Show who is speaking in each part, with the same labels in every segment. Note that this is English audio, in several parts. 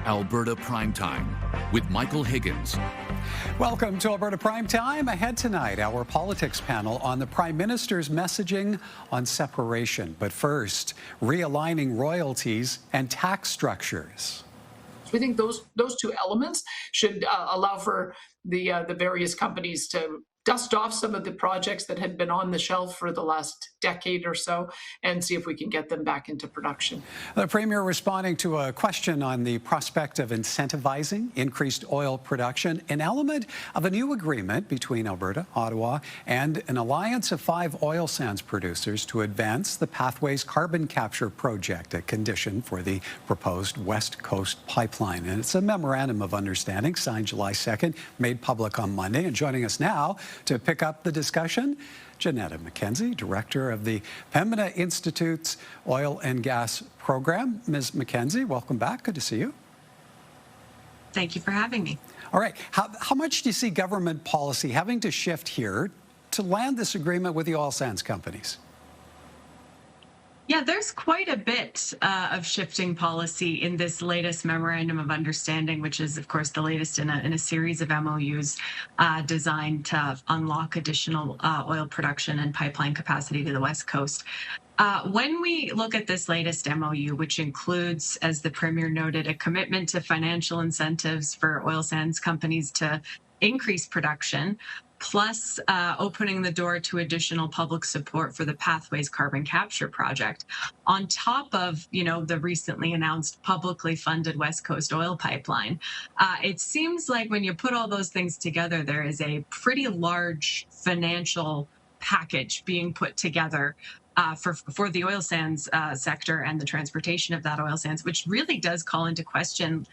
Speaker 1: Alberta Primetime with Michael Higgins.
Speaker 2: Welcome to Alberta Primetime. Ahead tonight, our politics panel on the Prime Minister's messaging on separation. But first, realigning royalties and tax structures.
Speaker 3: We think those two elements should allow for the various companies to dust off some of the projects that had been on the shelf for the last decade or so and see if we can get them back into production.
Speaker 2: The Premier responding to a question on the prospect of incentivizing increased oil production, an element of a new agreement between Alberta, Ottawa, and an alliance of 5 oil sands producers to advance the Pathways carbon capture project, a condition for the proposed West Coast pipeline. And it's a memorandum of understanding signed July 2nd, made public on Monday. And joining us now to pick up the discussion, Janetta McKenzie, Director of the Pembina Institute's Oil and Gas Program. Ms. McKenzie, welcome back. Good to see you.
Speaker 4: Thank you for having me.
Speaker 2: All right. How much do you see government policy having to shift here to land this agreement with the oil sands companies?
Speaker 4: Yeah, there's quite a bit of shifting policy in this latest memorandum of understanding, which is, of course, the latest in a series of MOUs designed to unlock additional oil production and pipeline capacity to the West Coast. When we look at this latest MOU, which includes, as the Premier noted, a commitment to financial incentives for oil sands companies to increase production, plus opening the door to additional public support for the Pathways carbon capture project, on top of, the recently announced publicly funded West Coast oil pipeline. It seems like when you put all those things together, there is a pretty large financial package being put together for the oil sands sector and the transportation of that oil sands, which really does call into question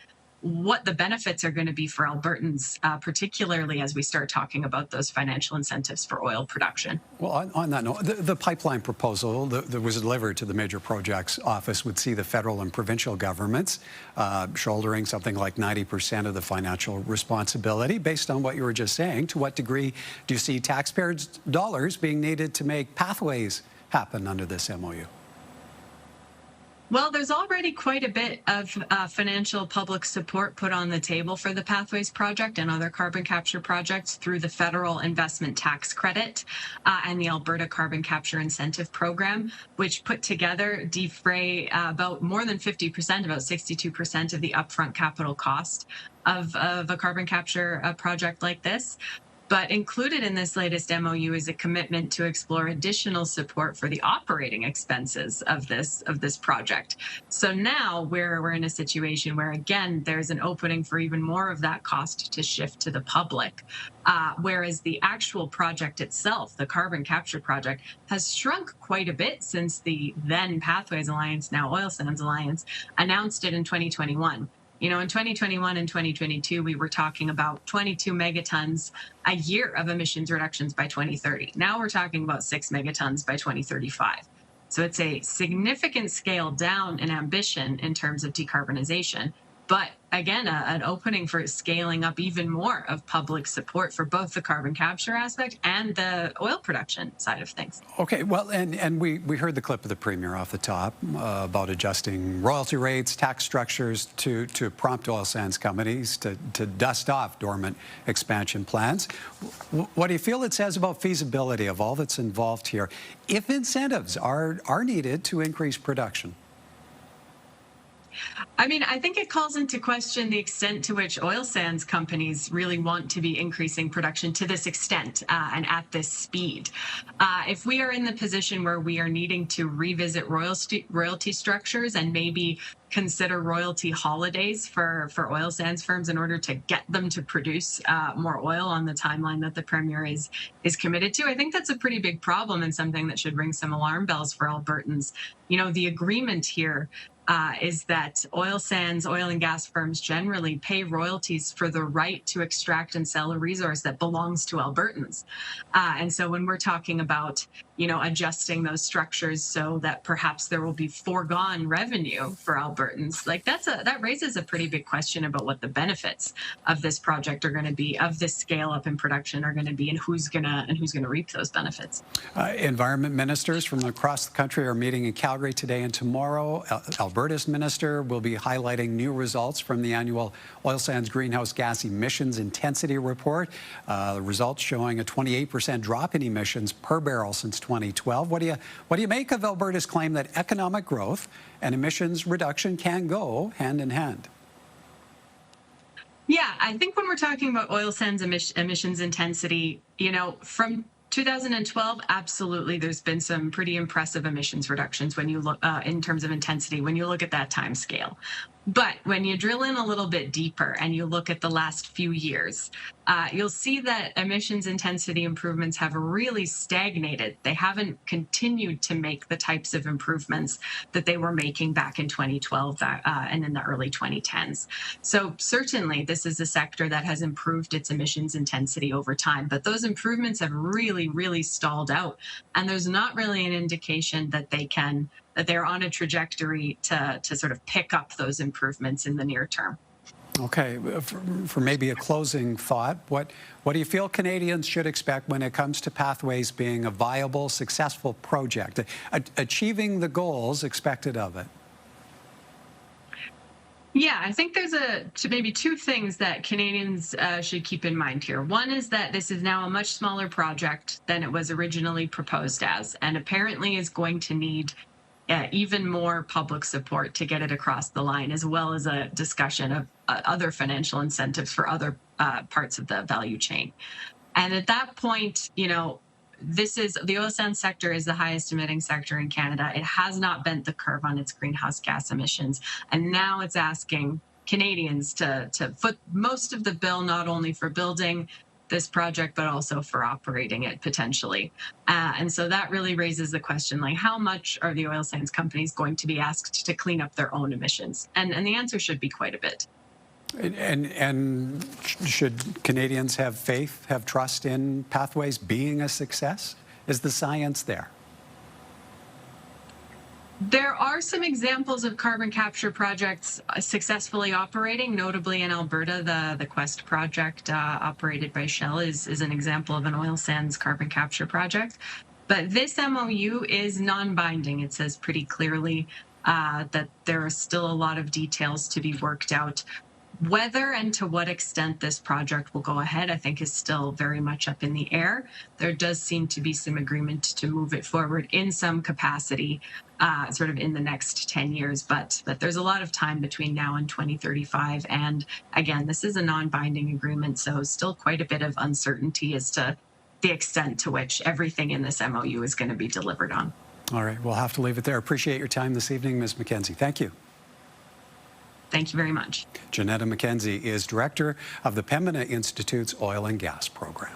Speaker 4: what the benefits are going to be for Albertans, particularly as we start talking about those financial incentives for oil production. Well,
Speaker 2: on that note, the pipeline proposal that was delivered to the Major Projects Office would see the federal and provincial governments shouldering something like 90% of the financial responsibility. Based on what you were just saying, to what degree do you see taxpayers' dollars being needed to make Pathways happen under this MOU?
Speaker 4: Well, there's already quite a bit of financial public support put on the table for the Pathways project and other carbon capture projects through the federal investment tax credit and the Alberta Carbon Capture Incentive Program, which put together defray about more than 50%, about 62% of the upfront capital cost of a carbon capture project like this. But included in this latest MOU is a commitment to explore additional support for the operating expenses of this project. So now we're in a situation where, again, there's an opening for even more of that cost to shift to the public, whereas the actual project itself, the carbon capture project, has shrunk quite a bit since the then Pathways Alliance, now Oil Sands Alliance, announced it in 2021. In 2021 and 2022, we were talking about 22 megatons a year of emissions reductions by 2030. Now we're talking about 6 megatons by 2035. So it's a significant scale down in ambition in terms of decarbonization. But again, an opening for scaling up even more of public support for both the carbon capture aspect and the oil production side of things.
Speaker 2: Okay, well, and we heard the clip of the Premier off the top about adjusting royalty rates, tax structures to prompt oil sands companies to dust off dormant expansion plans. What do you feel it says about feasibility of all that's involved here if incentives are needed to increase production?
Speaker 4: I mean, I think it calls into question the extent to which oil sands companies really want to be increasing production to this extent and at this speed. If we are in the position where we are needing to revisit royalty structures and maybe consider royalty holidays for oil sands firms in order to get them to produce more oil on the timeline that the Premier is committed to, I think that's a pretty big problem and something that should ring some alarm bells for Albertans. The agreement here is that oil and gas firms generally pay royalties for the right to extract and sell a resource that belongs to Albertans. And so when we're talking about, adjusting those structures so that perhaps there will be foregone revenue for Albertans. Like that raises a pretty big question about what the benefits of this project are going to be, of this scale up in production are going to be, and who's going to reap those benefits.
Speaker 2: Environment ministers from across the country are meeting in Calgary today and tomorrow. Alberta's minister will be highlighting new results from the annual oil sands greenhouse gas emissions intensity report. The results showing a 28% drop in emissions per barrel since 2012. What do you make of Alberta's claim that economic growth and emissions reduction can go hand in hand?
Speaker 4: Yeah, I think when we're talking about oil sands emissions intensity, from 2012, absolutely, there's been some pretty impressive emissions reductions when you look in terms of intensity, when you look at that time scale. But when you drill in a little bit deeper and you look at the last few years, you'll see that emissions intensity improvements have really stagnated. They haven't continued to make the types of improvements that they were making back in 2012 and in the early 2010s. So certainly this is a sector that has improved its emissions intensity over time, but those improvements have really stalled out. And there's not really an indication that they're on a trajectory to sort of pick up those improvements in the near term.
Speaker 2: Okay, for maybe a closing thought, what do you feel Canadians should expect when it comes to Pathways being a viable, successful project, achieving the goals expected of it?
Speaker 4: Yeah, I think there's maybe two things that Canadians should keep in mind here. One is that this is now a much smaller project than it was originally proposed as, and apparently is going to need even more public support to get it across the line, as well as a discussion of other financial incentives for other parts of the value chain. And at that point, the oil sands sector is the highest emitting sector in Canada. It has not bent the curve on its greenhouse gas emissions. And now it's asking Canadians to foot most of the bill, not only for building this project, but also for operating it potentially. And so that really raises the question, like, how much are the oil sands companies going to be asked to clean up their own emissions? And the answer should be quite a bit.
Speaker 2: And should Canadians have faith, have trust in Pathways being a success? Is the science there?
Speaker 4: There are some examples of carbon capture projects successfully operating, notably in Alberta. The Quest project operated by Shell is an example of an oil sands carbon capture project. But this MOU is non-binding. It says pretty clearly that there are still a lot of details to be worked out. Whether and to what extent this project will go ahead, I think, is still very much up in the air. There does seem to be some agreement to move it forward in some capacity, sort of in the next 10 years. But there's a lot of time between now and 2035. And again, this is a non-binding agreement, so still quite a bit of uncertainty as to the extent to which everything in this MOU is going to be delivered on. All
Speaker 2: right, we'll have to leave it there. Appreciate your time this evening, Ms. McKenzie. Thank you.
Speaker 4: Thank you very much.
Speaker 2: Janetta McKenzie is director of the Pembina Institute's Oil and Gas Program.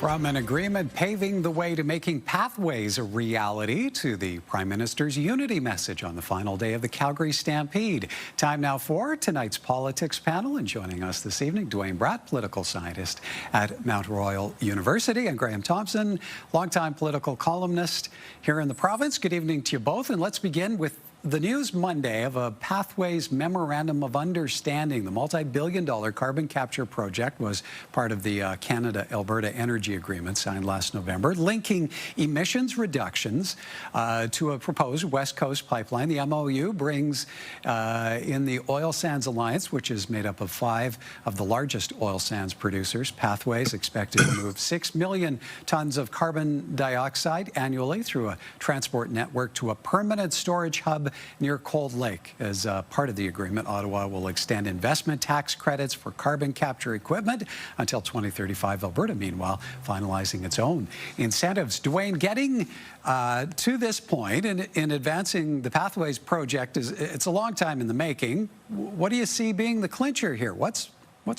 Speaker 2: From an agreement paving the way to making Pathways a reality to the Prime Minister's unity message on the final day of the Calgary Stampede. Time now for tonight's politics panel. And joining us this evening, Dwayne Bratt, political scientist at Mount Royal University, and Graham Thompson, longtime political columnist here in the province. Good evening to you both. And let's begin with the news Monday of a Pathways Memorandum of Understanding. The multi-billion-dollar carbon capture project was part of the Canada-Alberta Energy Agreement signed last November, linking emissions reductions to a proposed West Coast pipeline. The MOU brings in the Oil Sands Alliance, which is made up of 5 of the largest oil sands producers. Pathways expected to move 6 million tons of carbon dioxide annually through a transport network to a permanent storage hub near Cold Lake. As part of the agreement, Ottawa will extend investment tax credits for carbon capture equipment until 2035. Alberta, meanwhile, finalizing its own incentives. Dwayne, getting to this point in advancing the Pathways project, it's a long time in the making. What do you see being the clincher here? What's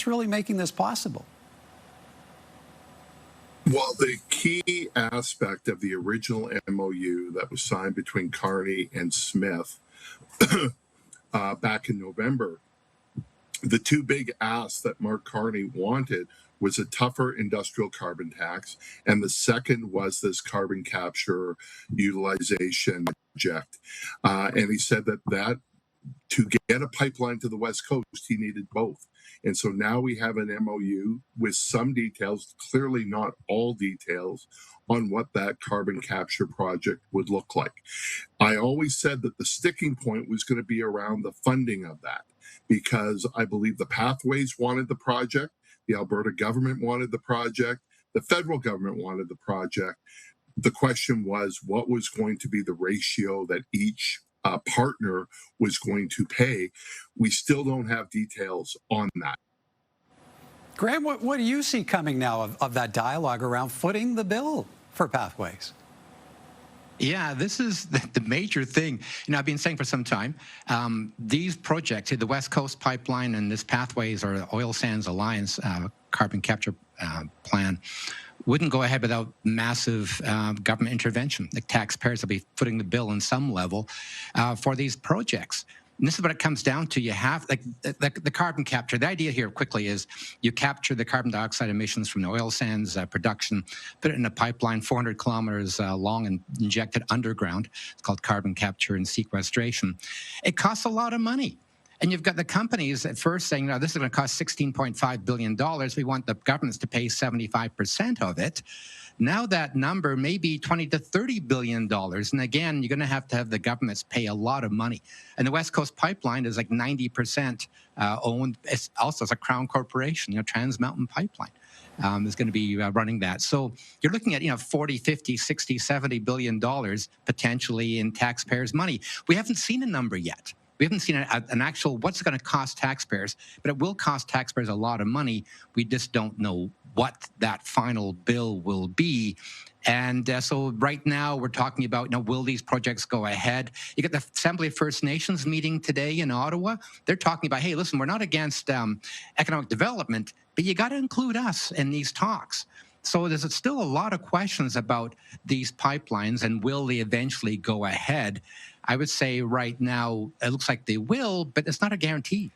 Speaker 2: really making this possible?
Speaker 5: Well, the key aspect of the original MOU that was signed between Carney and Smith back in November, the two big asks that Mark Carney wanted was a tougher industrial carbon tax, and the second was this carbon capture utilization project. And he said that to get a pipeline to the West Coast, he needed both. And so now we have an MOU with some details, clearly not all details, on what that carbon capture project would look like. I always said that the sticking point was going to be around the funding of that, because I believe the Pathways wanted the project, the Alberta government wanted the project, the federal government wanted the project. The question was, what was going to be the ratio that each partner was going to pay? We still don't have details on that.
Speaker 2: Graham, what do you see coming now of that dialogue around footing the bill for Pathways?
Speaker 6: Yeah, this is the major thing. I've been saying for some time, these projects, the West Coast Pipeline and this Pathways or Oil Sands Alliance carbon capture plan, wouldn't go ahead without massive government intervention. The taxpayers will be footing the bill on some level for these projects. And this is what it comes down to. You have the carbon capture. The idea here quickly is you capture the carbon dioxide emissions from the oil sands production, put it in a pipeline 400 kilometers long and inject it underground. It's called carbon capture and sequestration. It costs a lot of money. And you've got the companies at first saying, no, this is going to cost $16.5 billion. We want the governments to pay 75% of it. Now that number may be $20 to $30 billion. And again, you're going to have the governments pay a lot of money. And the West Coast Pipeline is like 90% owned. It's also a Crown Corporation, Trans Mountain Pipeline. Is going to be running that. So you're looking at 40, 50, 60, 70 billion dollars potentially in taxpayers' money. We haven't seen a number yet. We haven't seen an actual what's it going to cost taxpayers, but it will cost taxpayers a lot of money. We just don't know what that final bill will be. And so right now we're talking about, will these projects go ahead? You got the Assembly of First Nations meeting today in Ottawa. They're talking about, hey, listen, we're not against economic development, but you got to include us in these talks. So there's still a lot of questions about these pipelines and will they eventually go ahead? I would say right now it looks like they will, but it's not a guarantee.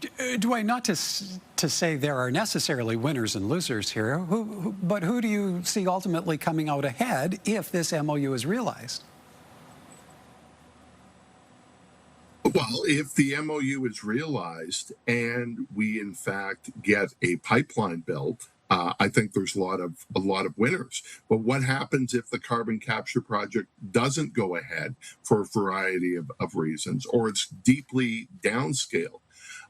Speaker 2: Dwayne, not to say there are necessarily winners and losers here, but who do you see ultimately coming out ahead if this MOU is realized?
Speaker 5: Well, if the MOU is realized and we in fact get a pipeline built, I think there's a lot of winners. But what happens if the carbon capture project doesn't go ahead for a variety of reasons, or it's deeply downscaled?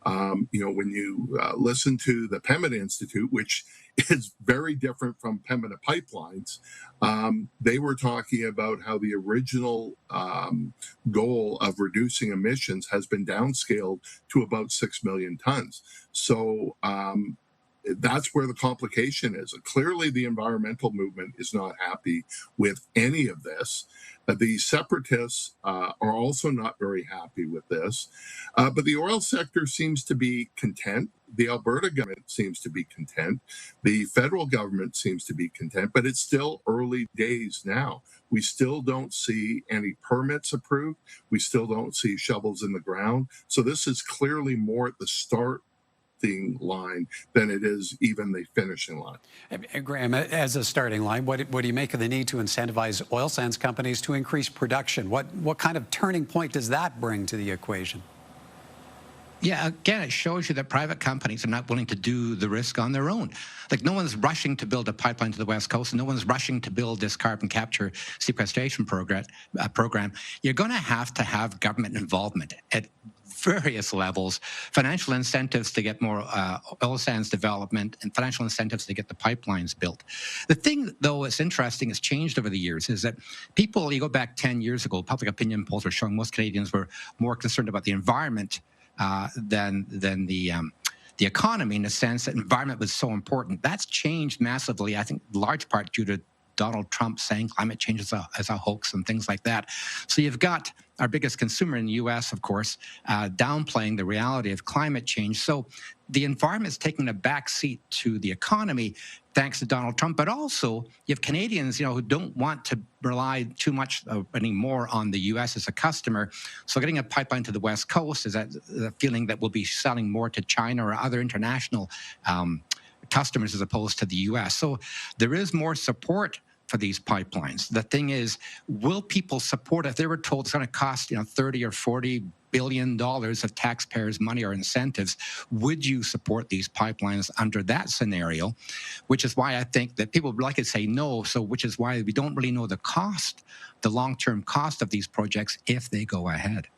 Speaker 5: When you listen to the Pembina Institute, which is very different from Pembina Pipelines, they were talking about how the original goal of reducing emissions has been downscaled to about 6 million tons. So that's where the complication is. Clearly, the environmental movement is not happy with any of this. The separatists are also not very happy with this. But the oil sector seems to be content. The Alberta government seems to be content. The federal government seems to be content. But it's still early days now. We still don't see any permits approved. We still don't see shovels in the ground. So this is clearly more at the start line than it is even the finishing line.
Speaker 2: And Graham, as a starting line, what do you make of the need to incentivize oil sands companies to increase production? What kind of turning point does that bring to the equation?
Speaker 6: Yeah, again, it shows you that private companies are not willing to do the risk on their own. Like, no one's rushing to build a pipeline to the West Coast, and no one's rushing to build this carbon capture sequestration program. You're going to have government involvement at various levels, financial incentives to get more oil sands development and financial incentives to get the pipelines built. The thing, though, that's interesting, has changed over the years, is that people, you go back 10 years ago, public opinion polls were showing most Canadians were more concerned about the environment than the economy, in the sense that environment was so important. That's changed massively, I think, large part due to Donald Trump saying climate change is a hoax and things like that. So you've got our biggest consumer in the U.S., of course, downplaying the reality of climate change. So the environment is taking a back seat to the economy, thanks to Donald Trump. But also, you have Canadians, who don't want to rely too much anymore on the U.S. as a customer. So getting a pipeline to the West Coast is the feeling that we'll be selling more to China or other international customers as opposed to the U.S. So there is more support for these pipelines. The thing is, will people support it? If they were told it's going to cost, $30 or $40 billion of taxpayers' money or incentives, would you support these pipelines under that scenario? Which is why I think that people would like to say no. So, which is why we don't really know the cost, the long-term cost of these projects if they go ahead.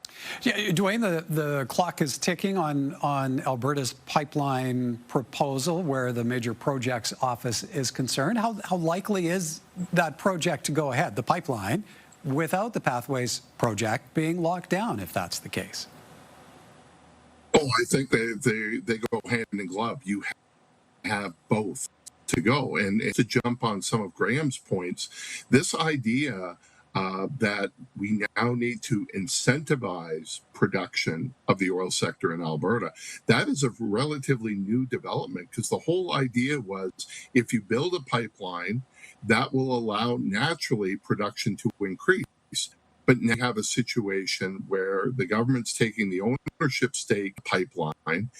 Speaker 2: Yeah, Dwayne, the clock is ticking on Alberta's pipeline proposal where the Major Projects Office is concerned. How likely is that project to go ahead, the pipeline, without the Pathways project being locked down, if that's the case?
Speaker 5: Oh, I think they go hand in glove. You have both to go. And to jump on some of Graham's points, this idea that we now need to incentivize production of the oil sector in Alberta. That is a relatively new development, because the whole idea was if you build a pipeline, that will allow naturally production to increase. But now have a situation where the government's taking the ownership stake pipeline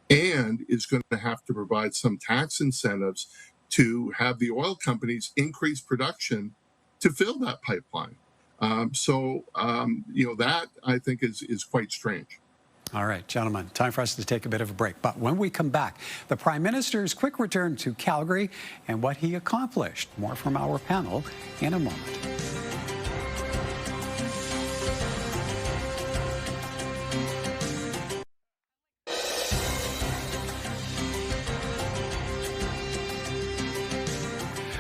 Speaker 5: and is going to have to provide some tax incentives to have the oil companies increase production to fill that pipeline. That I think is quite strange.
Speaker 2: All right, gentlemen, time for us to take a bit of a break. But when we come back, the Prime Minister's quick return to Calgary and what he accomplished. More from our panel in a moment.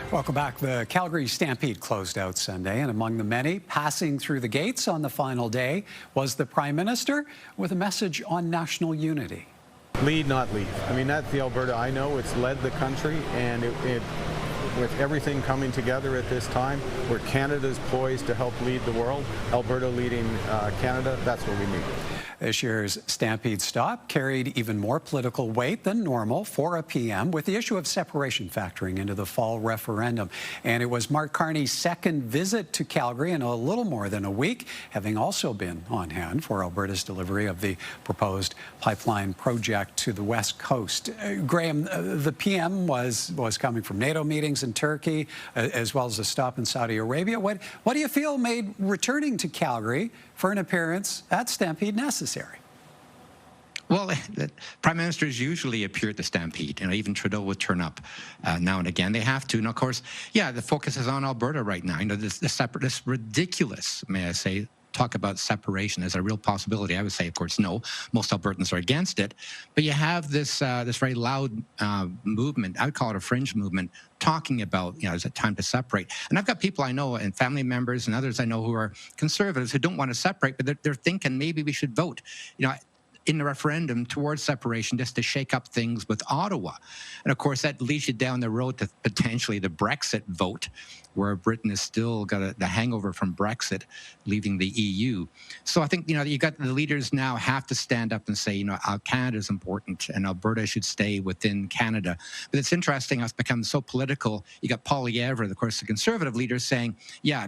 Speaker 2: Welcome back. The Calgary Stampede closed out Sunday, and among the many passing through the gates on the final day was the Prime Minister with a message on national unity.
Speaker 7: Lead, not lead. I mean, that's the Alberta I know. It's led the country, and with everything coming together at this time, where Canada's poised to help lead the world, Alberta leading Canada, that's what we need.
Speaker 2: This year's Stampede stop carried even more political weight than normal, 4 p.m., with the issue of separation factoring into the fall referendum. And it was Mark Carney's second visit to Calgary in a little more than a week, having also been on hand for Alberta's delivery of the proposed pipeline project to the West Coast. Graham, the PM was coming from NATO meetings in Turkey, as well as a stop in Saudi Arabia. What do you feel made returning to Calgary for an appearance at Stampede necessary?
Speaker 6: Well, the prime ministers usually appear at the Stampede. Even Trudeau would turn up now and again. They have to. And of course, the focus is on Alberta right now. This ridiculous, may I say, talk about separation as a real possibility. I would say, of course, no. Most Albertans are against it. But you have this very loud movement, I would call it a fringe movement, talking about, is it time to separate? And I've got people I know and family members and others I know who are conservatives who don't want to separate, but they're thinking maybe we should vote, in the referendum towards separation just to shake up things with Ottawa. And of course, that leads you down the road to potentially the Brexit vote, where Britain has still got the hangover from Brexit, leaving the EU. So I think, you got the leaders now have to stand up and say, Canada is important and Alberta should stay within Canada. But it's interesting, it's become so political. You got Poilievre, of course, the Conservative leader, saying,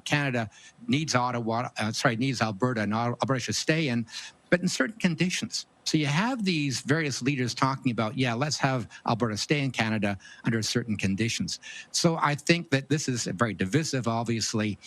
Speaker 6: Canada needs needs Alberta, and Alberta should stay in, but in certain conditions. So you have these various leaders talking about, let's have Alberta stay in Canada under certain conditions. So I think that this is very divisive, obviously,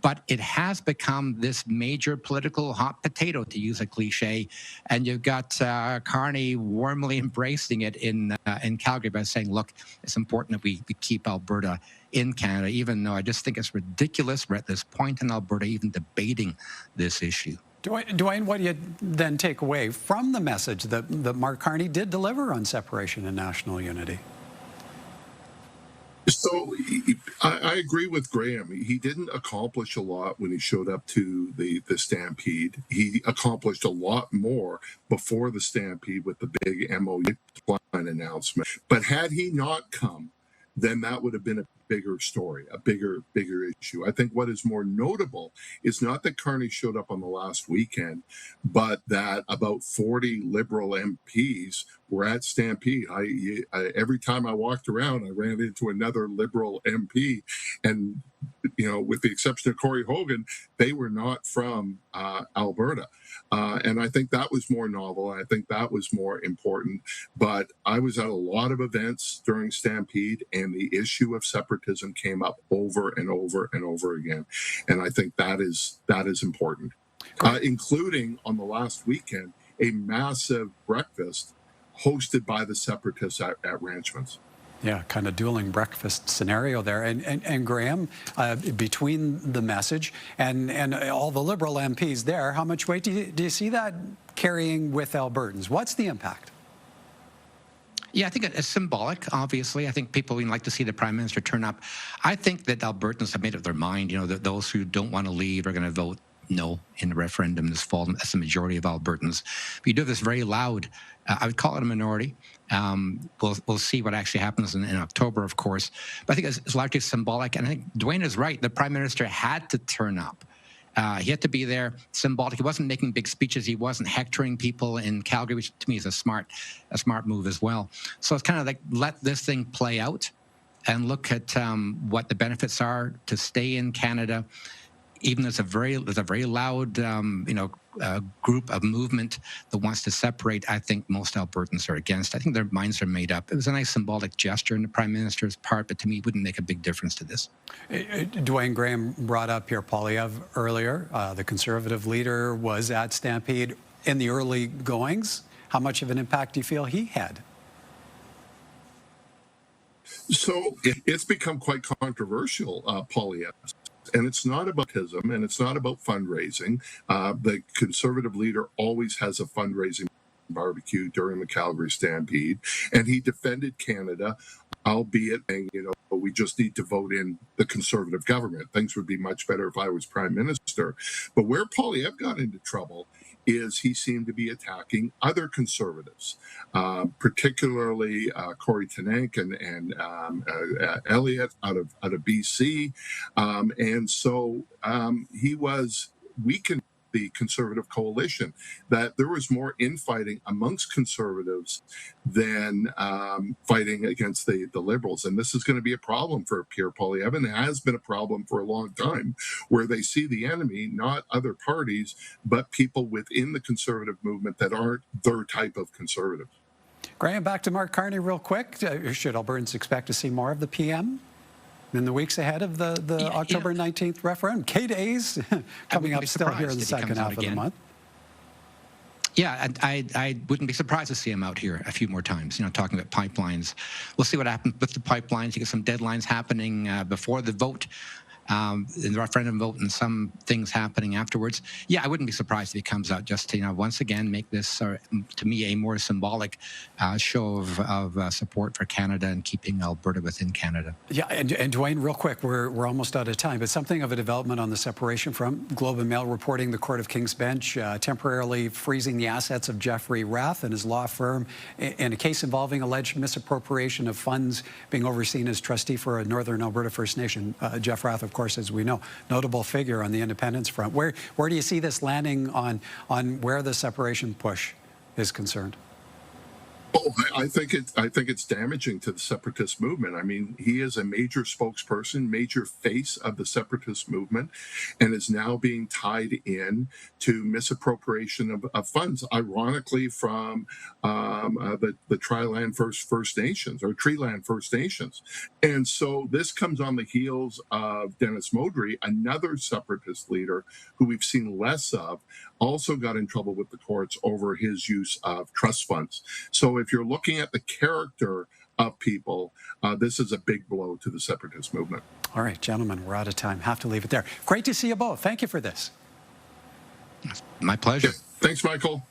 Speaker 6: but it has become this major political hot potato, to use a cliche. And you've got Carney warmly embracing it in Calgary by saying, look, it's important that we keep Alberta in Canada, even though I just think it's ridiculous we're at this point in Alberta even debating this issue.
Speaker 2: Dwayne, what do you then take away from the message that Mark Carney did deliver on separation and national unity?
Speaker 5: So I agree with Graham. He didn't accomplish a lot when he showed up to the Stampede. He accomplished a lot more before the Stampede with the big MOU plan announcement. But had he not come, then that would have been a bigger story, a bigger issue. I think what is more notable is not that Carney showed up on the last weekend, but that about 40 Liberal MPs were at Stampede. Every time I walked around, I ran into another Liberal MP, and with the exception of Corey Hogan, they were not from Alberta. And I think that was more novel. And I think that was more important. But I was at a lot of events during Stampede, and the issue of separatism came up over and over and over again. And I think that is important, including on the last weekend, a massive breakfast hosted by the separatists at Ranchman's.
Speaker 2: Yeah, kind of dueling breakfast scenario there. And Graham, between the message and all the Liberal MPs there, how much weight do you see that carrying with Albertans? What's the impact?
Speaker 6: Yeah, I think it's symbolic, obviously. I think people would like to see the Prime Minister turn up. I think that Albertans have made up their mind, that those who don't want to leave are going to vote no in the referendum this fall. That's the majority of Albertans. But you do have this very loud, I would call it a minority. We'll see what actually happens in October, of course. But I think it's largely symbolic. And I think Dwayne is right. The Prime Minister had to turn up. He had to be there, symbolic. He wasn't making big speeches. He wasn't hectoring people in Calgary, which to me is a smart move as well. So it's kind of like, let this thing play out and look at what the benefits are to stay in Canada. Even there's a very loud, group of movement that wants to separate. I think most Albertans are against. I think their minds are made up. It was a nice symbolic gesture on the Prime Minister's part, but to me, it wouldn't make a big difference to this.
Speaker 2: Dwayne, Graham brought up Pierre Poilievre earlier. The Conservative leader was at Stampede in the early goings. How much of an impact do you feel he had?
Speaker 5: So it's become quite controversial, Poilievre. And it's not about autism, and it's not about fundraising. The Conservative leader always has a fundraising barbecue during the Calgary Stampede, and he defended Canada, albeit saying, we just need to vote in the Conservative government. Things would be much better if I was Prime Minister. But where Poilievre got into trouble is he seemed to be attacking other Conservatives, particularly Corey Tenank and Elliott out of BC. And so he was weakened the Conservative coalition, that there was more infighting amongst Conservatives than fighting against the Liberals. And this is going to be a problem for Pierre Poilievre, and it has been a problem for a long time, where they see the enemy, not other parties, but people within the Conservative movement that aren't their type of Conservative.
Speaker 2: Graham, back to Mark Carney real quick. Should Albertans expect to see more of the PM in the weeks ahead of the October 19th referendum? K-Days coming up still here in the second half of the month.
Speaker 6: Yeah, I wouldn't be surprised to see him out here a few more times, talking about pipelines. We'll see what happens with the pipelines. You get some deadlines happening before the vote, in the referendum vote, and some things happening afterwards. Yeah, I wouldn't be surprised if he comes out just to, once again, make this, to me, a more symbolic show of support for Canada and keeping Alberta within Canada.
Speaker 2: Yeah, and Dwayne, real quick, we're almost out of time, but something of a development on the separation front. Globe and Mail reporting the Court of King's Bench temporarily freezing the assets of Jeffrey Rath and his law firm in a case involving alleged misappropriation of funds being overseen as trustee for a Northern Alberta First Nation. Jeff Rath, of course, as we know, notable figure on the independence front. Where do you see this landing on where the separation push is concerned?
Speaker 5: Oh, I think it's damaging to the separatist movement. I mean, he is a major spokesperson, major face of the separatist movement, and is now being tied in to misappropriation of funds, ironically from the Treeland First Nations. And so this comes on the heels of Dennis Modry, another separatist leader who we've seen less of, also got in trouble with the courts over his use of trust funds. So if you're looking at the character of people, this is a big blow to the separatist movement.
Speaker 2: All right, gentlemen, we're out of time. Have to leave it there. Great to see you both. Thank you for this.
Speaker 6: My pleasure.
Speaker 5: Yeah. Thanks, Michael.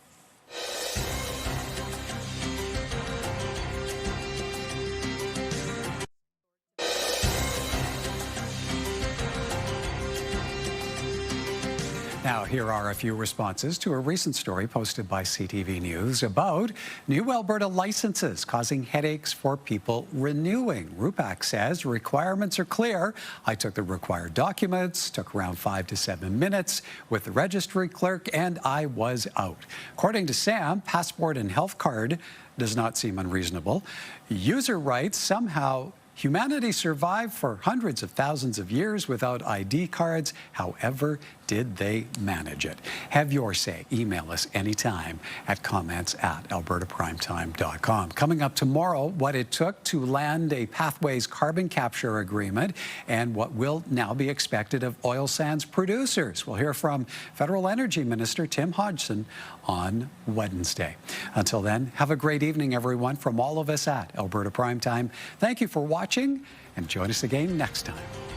Speaker 2: Now, here are a few responses to a recent story posted by CTV News about new Alberta licenses causing headaches for people renewing. Rupak says requirements are clear. I took the required documents, took around 5 to 7 minutes with the registry clerk, and I was out. According to Sam, passport and health card does not seem unreasonable. User writes, somehow humanity survived for hundreds of thousands of years without ID cards. However, did they manage it? Have your say. Email us anytime at comments@albertaprimetime.com. Coming up tomorrow, what it took to land a Pathways carbon capture agreement and what will now be expected of oil sands producers. We'll hear from Federal Energy Minister Tim Hodgson on Wednesday. Until then, have a great evening, everyone, from all of us at Alberta Primetime. Thank you for watching, and join us again next time.